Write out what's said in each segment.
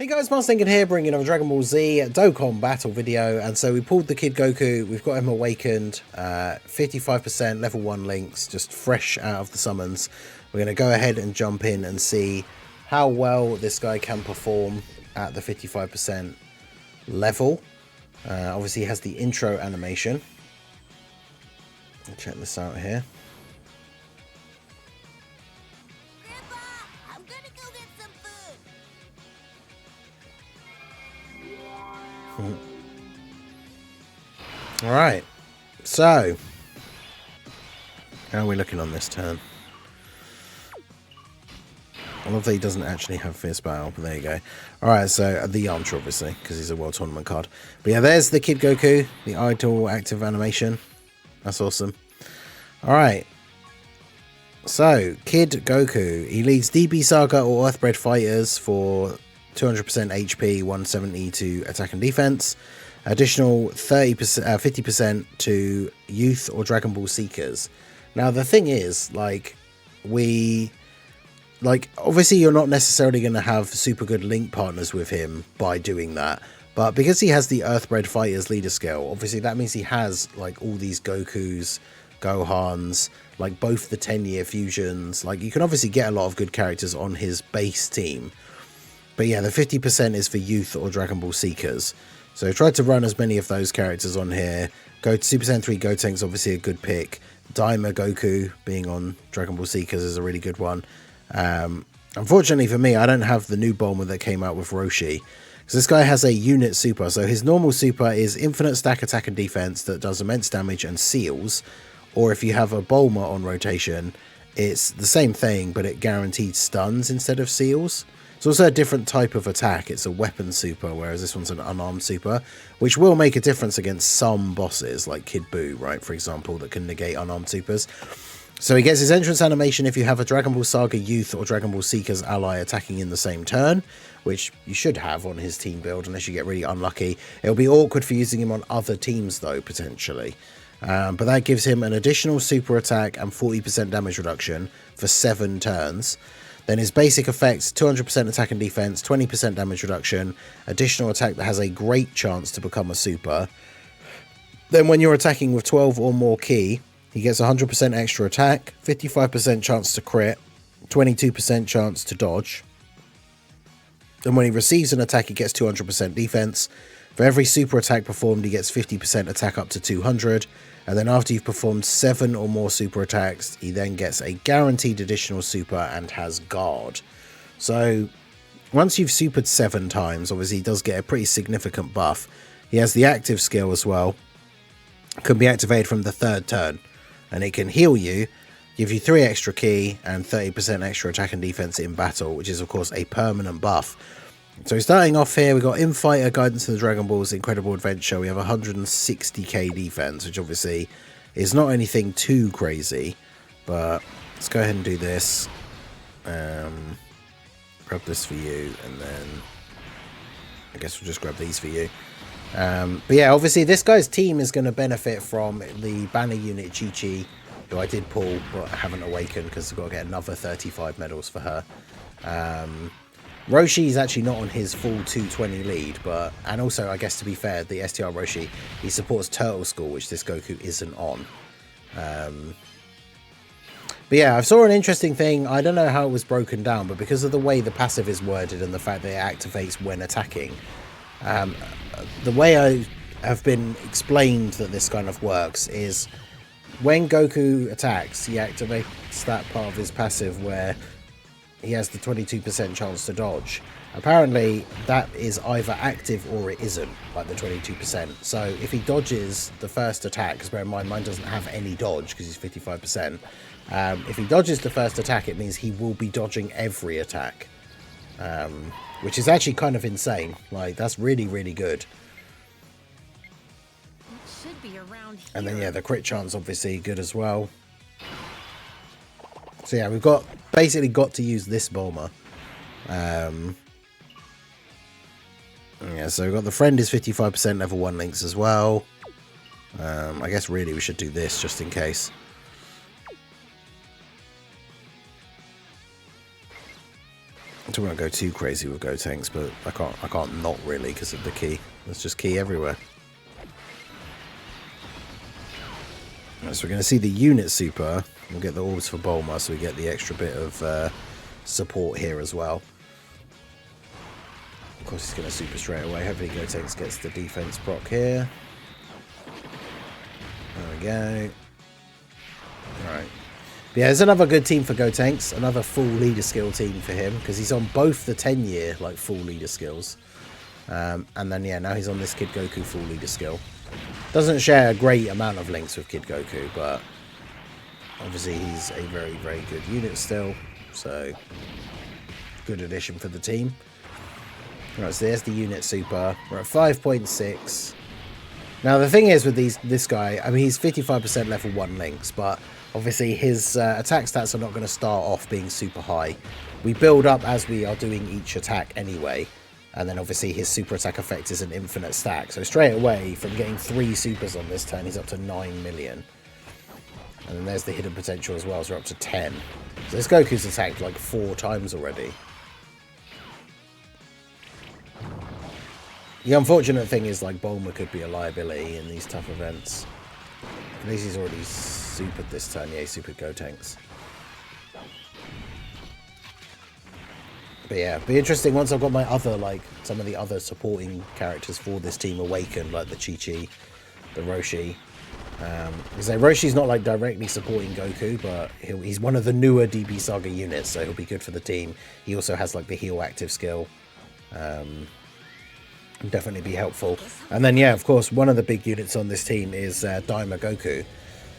Hey guys, Thinking here, bringing another Dragon Ball Z Dokkan Battle video, and so we pulled the Kid Goku, we've got him awakened, 55% level 1 links, just fresh out of the summons. We're going to go ahead and jump in and see how well this guy can perform at the 55% level. Obviously he has the intro animation. Check this out here. Alright, so how are we looking on this turn? I love that he doesn't actually have Fierce Battle, but there you go. Alright, so the Yamcha obviously, because he's a World Tournament card. But yeah, there's the Kid Goku, the idle active animation. That's awesome. Alright, so Kid Goku, he leads DB Saga or Earthbred Fighters for 200% HP, 170 to attack and defense. Additional 50% to Youth or Dragon Ball Seekers. Now the thing is, obviously you're not necessarily going to have super good link partners with him by doing that, but because he has the Earthbred Fighters leader skill, obviously that means he has like all these Gokus, Gohans, like both the 10-year fusions. Like you can obviously get a lot of good characters on his base team. But yeah, the 50% is for Youth or Dragon Ball Seekers. So try to run as many of those characters on here. Go to Super Saiyan 3 Gotenks, obviously a good pick. Daima Goku being on Dragon Ball Seekers is a really good one. Unfortunately for me, I don't have the new Bulma that came out with Roshi. Because this guy has a unit super. So his normal super is infinite stack attack and defense that does immense damage and seals. Or if you have a Bulma on rotation, it's the same thing, but it guaranteed stuns instead of seals. It's also a different type of attack. It's a weapon super, whereas this one's an unarmed super, which will make a difference against some bosses, like Kid Buu, right, for example, that can negate unarmed supers. So he gets his entrance animation if you have a Dragon Ball Saga Youth or Dragon Ball Seekers ally attacking in the same turn, which you should have on his team build, unless you get really unlucky. It'll be awkward for using him on other teams, though, potentially. But that gives him an additional super attack and 40% damage reduction for 7 turns. Then his basic effects, 200% attack and defense, 20% damage reduction, additional attack that has a great chance to become a super. Then when you're attacking with 12 or more ki, he gets 100% extra attack, 55% chance to crit, 22% chance to dodge. And when he receives an attack, he gets 200% defense. For every super attack performed, he gets 50% attack up to 200. And then after you've performed 7 or more super attacks, he then gets a guaranteed additional super and has guard. So once you've supered 7 times, obviously he does get a pretty significant buff. He has the active skill as well. Can be activated from the 3rd turn. And it can heal you, give you 3 extra ki and 30% extra attack and defense in battle, which is of course a permanent buff. So starting off here, we've got Infighter, Guidance to the Dragon Balls, Incredible Adventure. We have 160k defense, which obviously is not anything too crazy. But let's go ahead and do this. Grab this for you, and then I guess we'll just grab these for you. But yeah, obviously this guy's team is going to benefit from the banner unit Chi-Chi, who I did pull, but I haven't awakened because I've got to get another 35 medals for her. Roshi is actually not on his full 220 lead, and also, I guess to be fair, the STR Roshi, he supports Turtle School, which this Goku isn't on. But yeah, I saw an interesting thing. I don't know how it was broken down, but because of the way the passive is worded and the fact that it activates when attacking, the way I have been explained that this kind of works is when Goku attacks, he activates that part of his passive where he has the 22% chance to dodge. Apparently that is either active or it isn't, like the 22%. So if he dodges the first attack, because bear in mind mine doesn't have any dodge because he's 55%, if he dodges the first attack, it means he will be dodging every attack, which is actually kind of insane. Like, that's really, really good. It should be around here. And then yeah, the crit chance obviously good as well. So yeah, we've basically got to use this Bulma. Yeah, so we've got the friend is 55% level 1 links as well. I guess really we should do this just in case. don't want to go too crazy with Gotenks, but I can't not really because of the key. There's just key everywhere. Right, so we're going to see the unit super. We'll get the orbs for Bulma, so we get the extra bit of support here as well. Of course, he's going to super straight away. Hopefully, Gotenks gets the defense proc here. There we go. Alright. Yeah, there's another good team for Gotenks. Another full leader skill team for him, because he's on both the 10-year like full leader skills. And then, yeah, now he's on this Kid Goku full leader skill. Doesn't share a great amount of links with Kid Goku, but obviously he's a very, very good unit still. So, good addition for the team. Right, so there's the unit super. We're at 5.6. Now, the thing is with this guy, I mean, he's 55% level 1 links, but obviously his attack stats are not going to start off being super high. We build up as we are doing each attack anyway. And then obviously his super attack effect is an infinite stack. So straight away, from getting 3 supers on this turn, he's up to 9 million. And then there's the hidden potential as well, so we're up to 10. So this Goku's attacked like 4 times already. The unfortunate thing is like Bulma could be a liability in these tough events. At least he's already supered this turn. Yeah, he supered Gotenks. But yeah, be interesting once I've got my other, like, some of the other supporting characters for this team awakened, like the Chi-Chi, the Roshi. Because Roshi's not, like, directly supporting Goku, but he's one of the newer DB Saga units, so he'll be good for the team. He also has, like, the heal active skill. Definitely be helpful. And then, yeah, of course, one of the big units on this team is Daima Goku.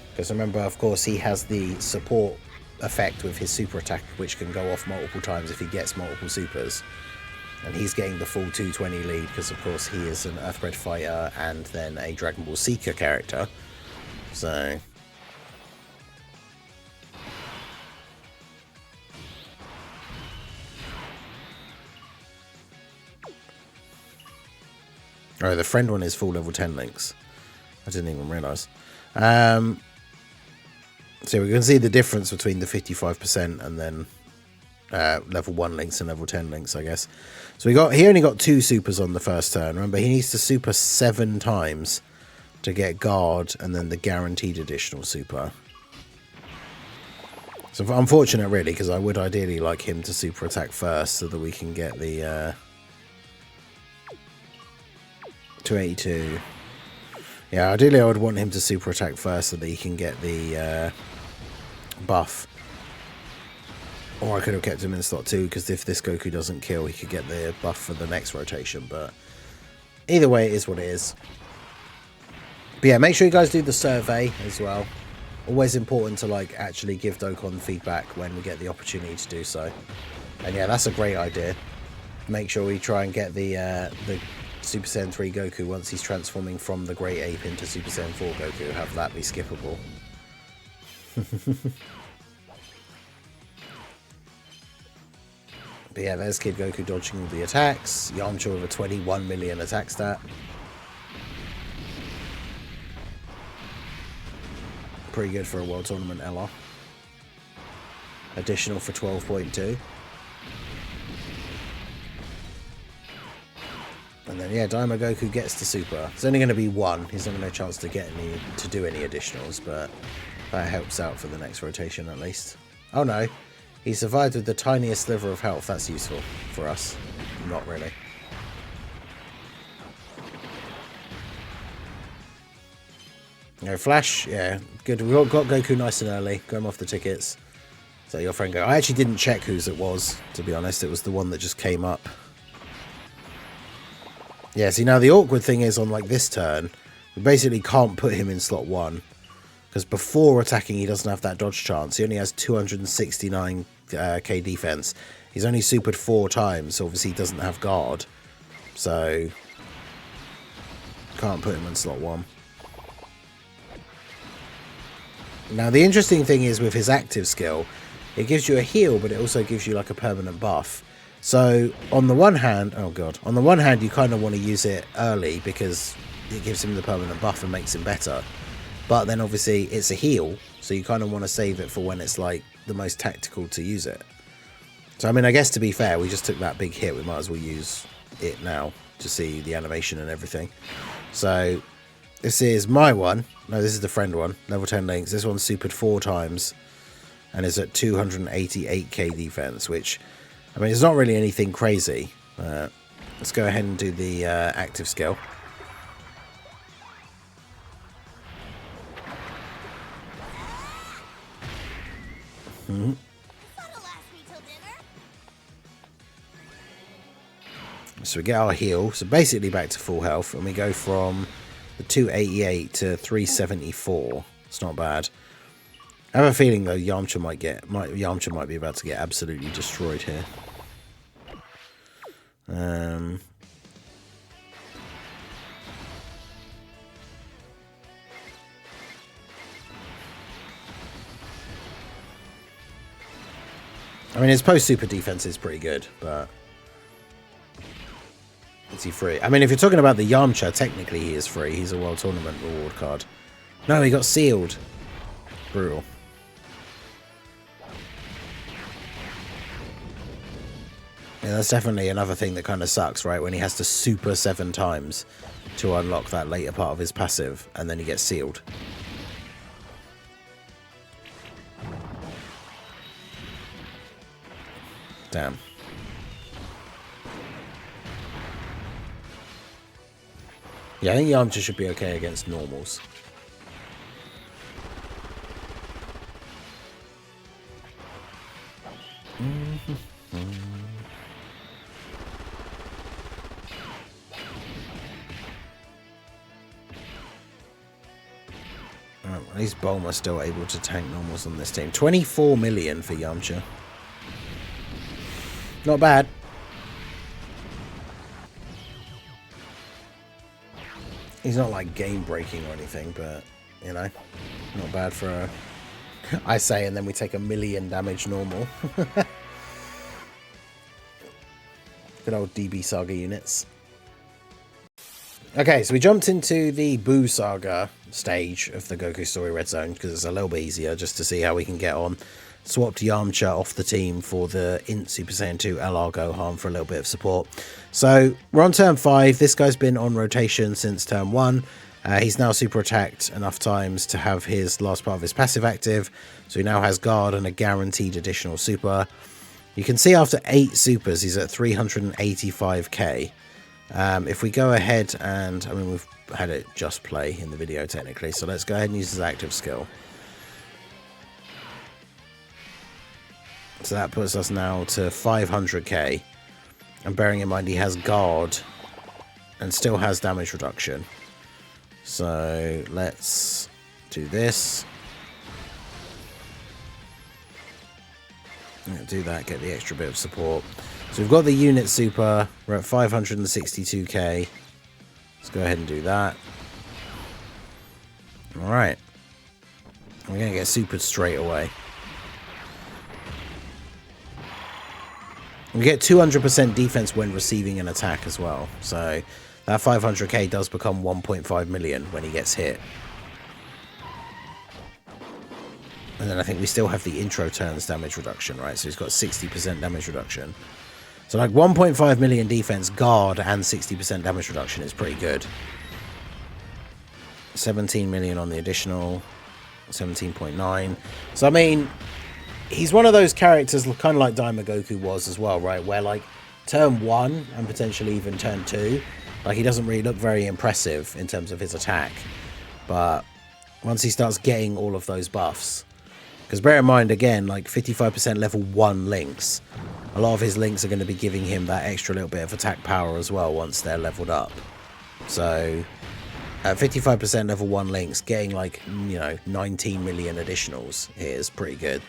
Because remember, of course, he has the support effect with his super attack, which can go off multiple times if he gets multiple supers, and he's getting the full 220 lead because of course he is an Earthbred fighter and then a Dragon Ball Seeker character. So oh, the friend one is full level 10 links. I didn't even realize. So we can see the difference between the 55% and then level 1 links and level 10 links, I guess. So he only got 2 supers on the first turn. Remember, he needs to super 7 times to get guard and then the guaranteed additional super. So unfortunate, really, because I would ideally like him to super attack first so that we can get the 282. Yeah, ideally I would want him to super attack first so that he can get the buff. Or I could have kept him in slot 2, because if this Goku doesn't kill, he could get the buff for the next rotation. But either way, it is what it is. But yeah, make sure you guys do the survey as well. Always important to like actually give Dokkan feedback when we get the opportunity to do so. And yeah, that's a great idea. Make sure we try and get the Super Saiyan 3 Goku once he's transforming from the Great Ape into Super Saiyan 4 Goku. Have that be skippable. But yeah, there's Kid Goku dodging all the attacks. Yamcha with a 21 million attack stat. Pretty good for a World Tournament LR. Additional for 12.2. And then yeah, Daima Goku gets the super. It's only going to be 1. He's not going to have a chance to get to do any additionals, but that helps out for the next rotation at least. Oh no, he survived with the tiniest sliver of health. That's useful for us. Not really. No, Flash, yeah, good. We got Goku nice and early. Got him off the tickets. So your friend Go. I actually didn't check whose it was, to be honest. It was the one that just came up. Yeah, see, now the awkward thing is on like this turn, we basically can't put him in slot 1. Because before attacking, he doesn't have that dodge chance. He only has 269k defense. He's only supered 4 times, so obviously he doesn't have guard. So, can't put him in slot 1. Now, the interesting thing is with his active skill, it gives you a heal, but it also gives you like a permanent buff. So, on the one hand, oh god, on the one hand, you kind of want to use it early because it gives him the permanent buff and makes him better. But then obviously it's a heal, so you kind of want to save it for when it's like the most tactical to use it. So, I mean, I guess to be fair, we just took that big hit. We might as well use it now to see the animation and everything. So, this is my one. No, this is the friend one. Level 10 links. This one's supered 4 times and is at 288k defense, which, I mean, it's not really anything crazy. Let's go ahead and do the active skill. So we get our heal, so basically back to full health, and we go from the 288 to 374. It's not bad. I have a feeling though Yamcha might be about to get absolutely destroyed here. I mean, his post-super defense is pretty good, but... Is he free? I mean, if you're talking about the Yamcha, technically he is free. He's a World Tournament reward card. No, he got sealed. Brutal. Yeah, that's definitely another thing that kind of sucks, right? When he has to super 7 times to unlock that later part of his passive, and then he gets sealed. Damn. Yeah, I think Yamcha should be okay against normals. At least Bulma's still able to tank normals on this team. 24 million for Yamcha. Not bad. He's not like game breaking or anything, but you know, not bad for a... I say, and then we take 1 million damage normal. Good old DB Saga units. Okay, so we jumped into the Buu Saga stage of the Goku Story Red Zone because it's a little bit easier just to see how we can get on. Swapped Yamcha off the team for the Int Super Saiyan 2 LR Gohan for a little bit of support. So we're on turn 5. This guy's been on rotation since turn 1. He's now super attacked enough times to have his last part of his passive active. So he now has guard and a guaranteed additional super. You can see after 8 supers, he's at 385k. If we go ahead and, I mean, we've had it just play in the video technically, so let's go ahead and use his active skill. So that puts us now to 500k, and bearing in mind he has guard and still has damage reduction. So let's do this. Do that, get the extra bit of support. So we've got the unit super, we're at 562k. Let's go ahead and do that. Alright. We're going to get supered straight away. We get 200% defense when receiving an attack as well. So that 500k does become 1.5 million when he gets hit. And then I think we still have the intro turns damage reduction, right? So he's got 60% damage reduction. So like 1.5 million defense, guard, and 60% damage reduction is pretty good. 17 million on the additional, 17.9. So I mean, he's one of those characters kind of like Daima Goku was as well, right? Where like turn 1 and potentially even turn 2, like he doesn't really look very impressive in terms of his attack. But once he starts getting all of those buffs, because bear in mind, again, like 55% level 1 links. A lot of his links are going to be giving him that extra little bit of attack power as well once they're leveled up. So, at 55% level 1 links, getting like, you know, 19 million additionals here is pretty good.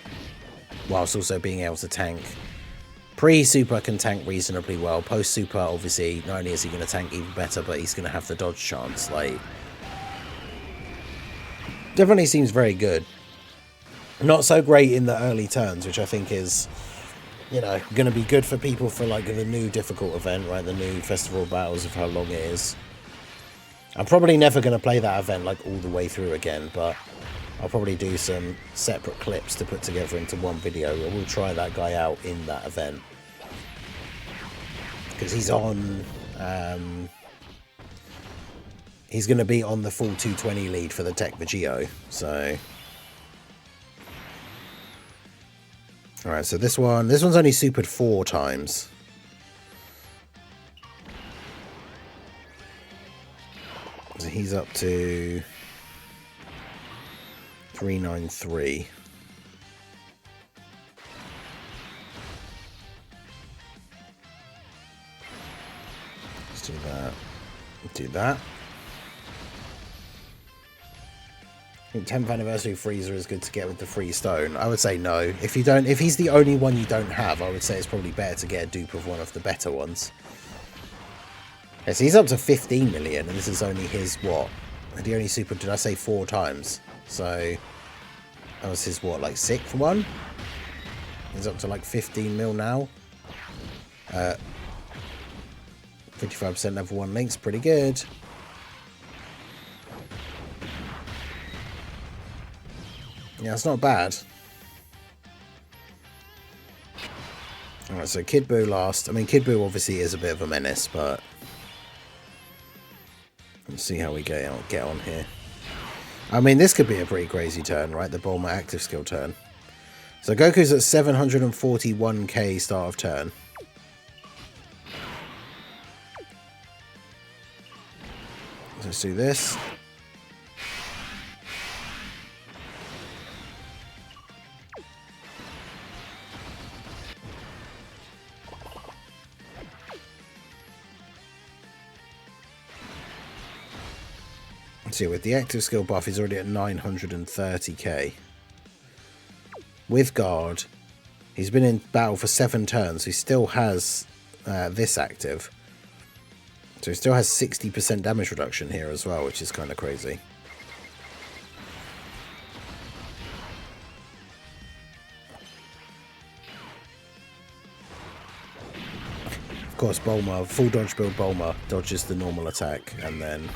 Whilst also being able to tank. Pre-super can tank reasonably well. Post-super, obviously, not only is he going to tank even better, but he's going to have the dodge chance. Like, definitely seems very good. Not so great in the early turns, which I think is, you know, going to be good for people for like the new difficult event, right? The new Festival of Battles of how long it is. I'm probably never going to play that event like all the way through again, but I'll probably do some separate clips to put together into one video. We'll try that guy out in that event. Because he's on... he's going to be on the full 220 lead for the Tech Vegeo, so... Alright, so this one's only supered 4 times. So he's up to 393. Let's do that. Do that. I think 10th anniversary freezer is good to get with the free stone. I would say no. If he's the only one you don't have, I would say it's probably better to get a dupe of one of the better ones. Okay, so he's up to 15 million, and this is only his, what? He only super, did I say 4 times? So, that was his, what, like 6th one? He's up to like 15 mil now. 55% level 1 links, pretty good. Yeah, it's not bad. Alright, so Kid Buu last. I mean, Kid Buu obviously is a bit of a menace, but... Let's see how we get on here. I mean, this could be a pretty crazy turn, right? The Bulma active skill turn. So Goku's at 741k start of turn. Let's do this. See, with the active skill buff, he's already at 930k. With guard, he's been in battle for 7 turns. He still has this active. So he still has 60% damage reduction here as well, which is kind of crazy. Of course, Bulma, full dodge build Bulma, dodges the normal attack and then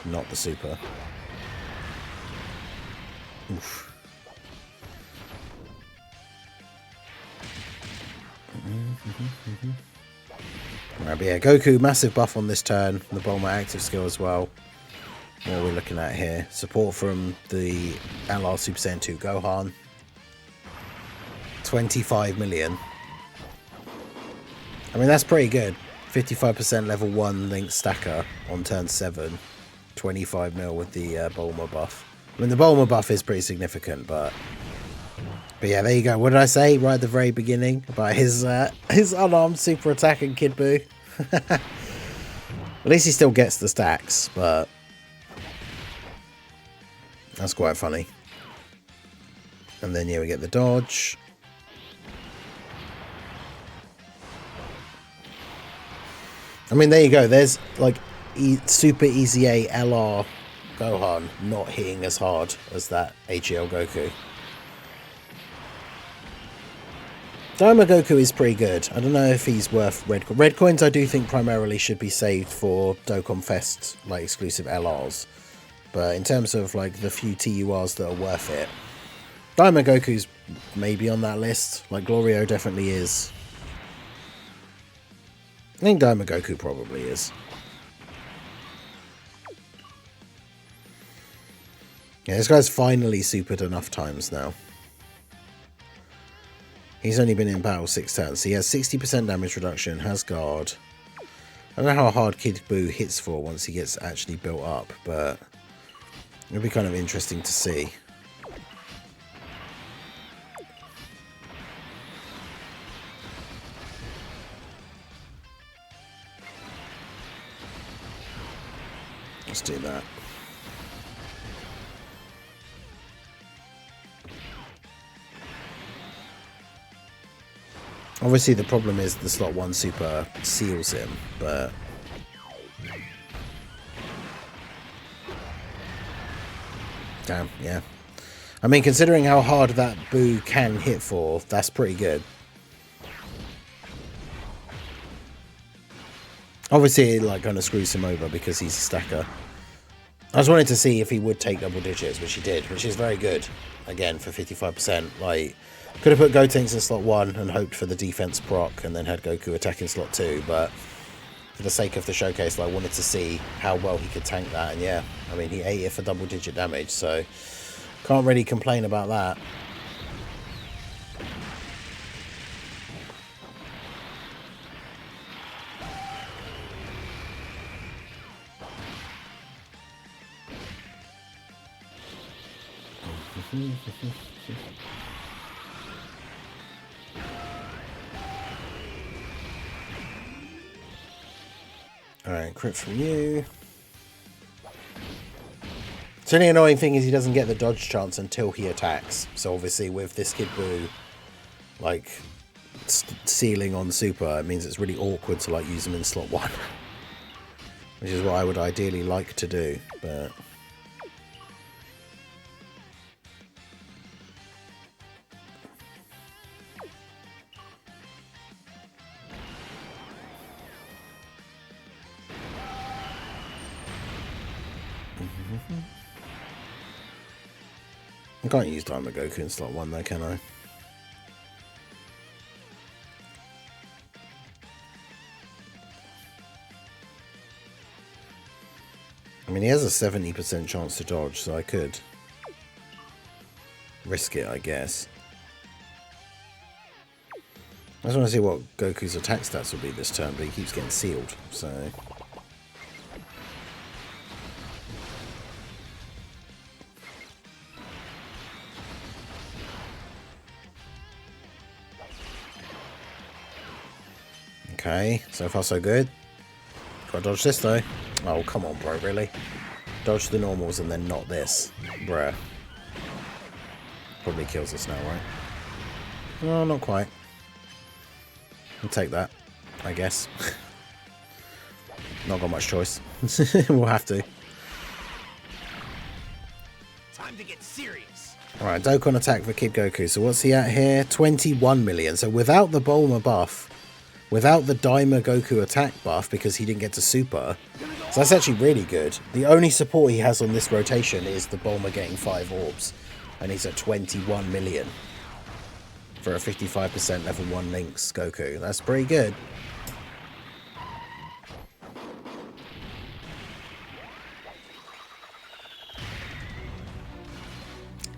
not the super. Oof. Right, but yeah, Goku, massive buff on this turn. The Bulma active skill as well. What are we looking at here? Support from the LR Super Saiyan 2 Gohan. 25 million. I mean, that's pretty good. 55% level 1 link stacker on turn 7. 25 mil with the Bulma buff. I mean, the Bulma buff is pretty significant, but yeah, there you go. What did I say right at the very beginning about his unarmed super attack and Kid Buu? At least he still gets the stacks, but that's quite funny. And then yeah, we get the dodge. I mean, there you go. There's like Super Easy A LR Gohan not hitting as hard as that AGL Goku. Daima Goku is pretty good. I don't know if he's worth red coins. Red coins I do think primarily should be saved for Dokkan Fest like exclusive LRs. But in terms of like the few TURs that are worth it, Daima Goku's maybe on that list. Like Glorio definitely is. I think Daima Goku probably is. Yeah, this guy's finally supered enough times now. He's only been in battle 6 turns, so he has 60% damage reduction, has guard. I don't know how hard Kid Buu hits for once he gets actually built up, but it'll be kind of interesting to see. Let's do that. Obviously the problem is the slot 1 super seals him, but damn, yeah. I mean, considering how hard that Buu can hit for, that's pretty good. Obviously it like kind of screws him over because he's a stacker. I just wanted to see if he would take double digits, which he did, which is very good. Again, for 55%. Like, could have put Gotenks in slot 1 and hoped for the defense proc and then had Goku attack in slot 2, but for the sake of the showcase, I wanted to see how well he could tank that, and yeah, I mean, he ate it for double digit damage, so can't really complain about that. Alright, crit from you. The only annoying thing is he doesn't get the dodge chance until he attacks. So obviously with this Kid Buu, like, sealing on super, it means it's really awkward to like use him in slot 1. Which is what I would ideally like to do, but... I can't use Diamond Goku in slot 1 though, can I? I mean, he has a 70% chance to dodge, so I could risk it, I guess. I just want to see what Goku's attack stats will be this turn, but he keeps getting sealed, so... Okay, so far so good. Gotta dodge this though. Oh, come on, bro, really? Dodge the normals and then not this. Bruh. Probably kills us now, right? No, not quite. I'll take that, I guess. Not got much choice. We'll have to. Time to get serious. Alright, Dokkan attack for Kid Goku. So what's he at here? 21 million. So without the Bulma buff, without the Daima Goku attack buff, because he didn't get to super, so that's actually really good. The only support he has on this rotation is the Bulma getting 5 orbs, and he's at 21 million for a 55% level 1 Lynx Goku. That's pretty good.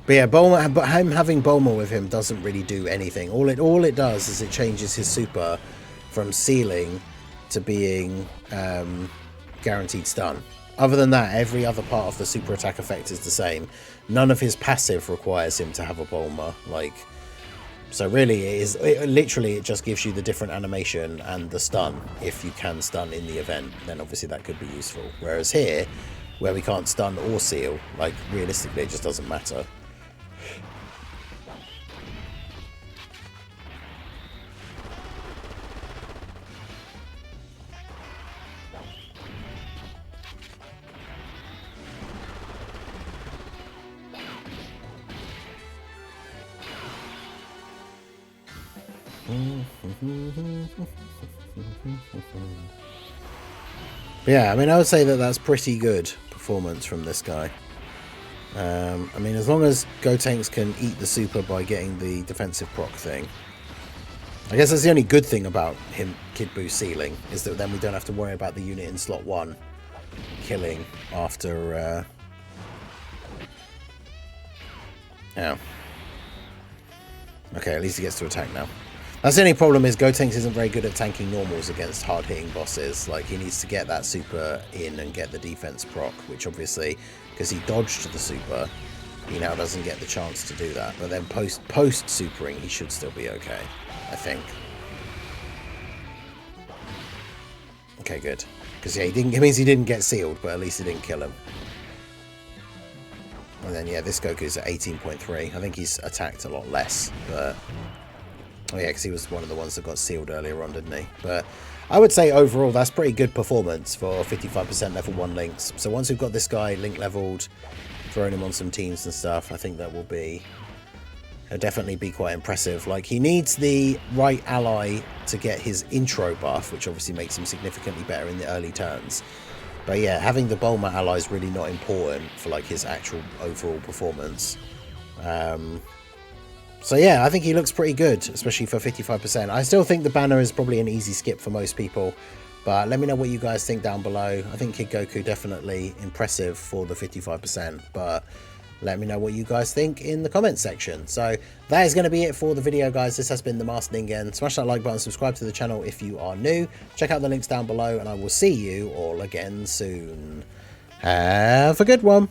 But yeah, Bulma, but him having Bulma with him doesn't really do anything. All it does is it changes his super from sealing to being guaranteed stun. Other than that, every other part of the super attack effect is the same. None of his passive requires him to have a Bulma. Like, so really, it just gives you the different animation and the stun. If you can stun in the event, then obviously that could be useful. Whereas here, where we can't stun or seal, like realistically, it just doesn't matter. Yeah, I mean, I would say that that's pretty good performance from this guy. I mean, as long as Gotenks can eat the super by getting the defensive proc thing. I guess that's the only good thing about him, Kid Buu sealing, is that then we don't have to worry about the unit in slot 1 killing after... Oh. Okay, at least he gets to attack now. That's the only problem is Gotenks isn't very good at tanking normals against hard-hitting bosses. Like, he needs to get that super in and get the defense proc, which obviously, because he dodged the super, he now doesn't get the chance to do that. But then post-supering, he should still be okay, I think. Okay, good. Because, yeah, it means he didn't get sealed, but at least he didn't kill him. And then, yeah, this Goku's at 18.3. I think he's attacked a lot less, but... Oh yeah, because he was one of the ones that got sealed earlier on, didn't he? But I would say overall that's pretty good performance for 55% level 1 links. So once we've got this guy link leveled, throwing him on some teams and stuff, I think that will be... It'll definitely be quite impressive. Like, he needs the right ally to get his intro buff, which obviously makes him significantly better in the early turns. But yeah, having the Bulma ally is really not important for like his actual overall performance. So yeah, I think he looks pretty good, especially for 55%. I still think the banner is probably an easy skip for most people, but let me know what you guys think down below. I think Kid Goku definitely impressive for the 55%, but let me know what you guys think in the comments section. So that is going to be it for the video, guys. This has been the Masked Ningen. Smash that like button, subscribe to the channel if you are new. Check out the links down below, and I will see you all again soon. Have a good one.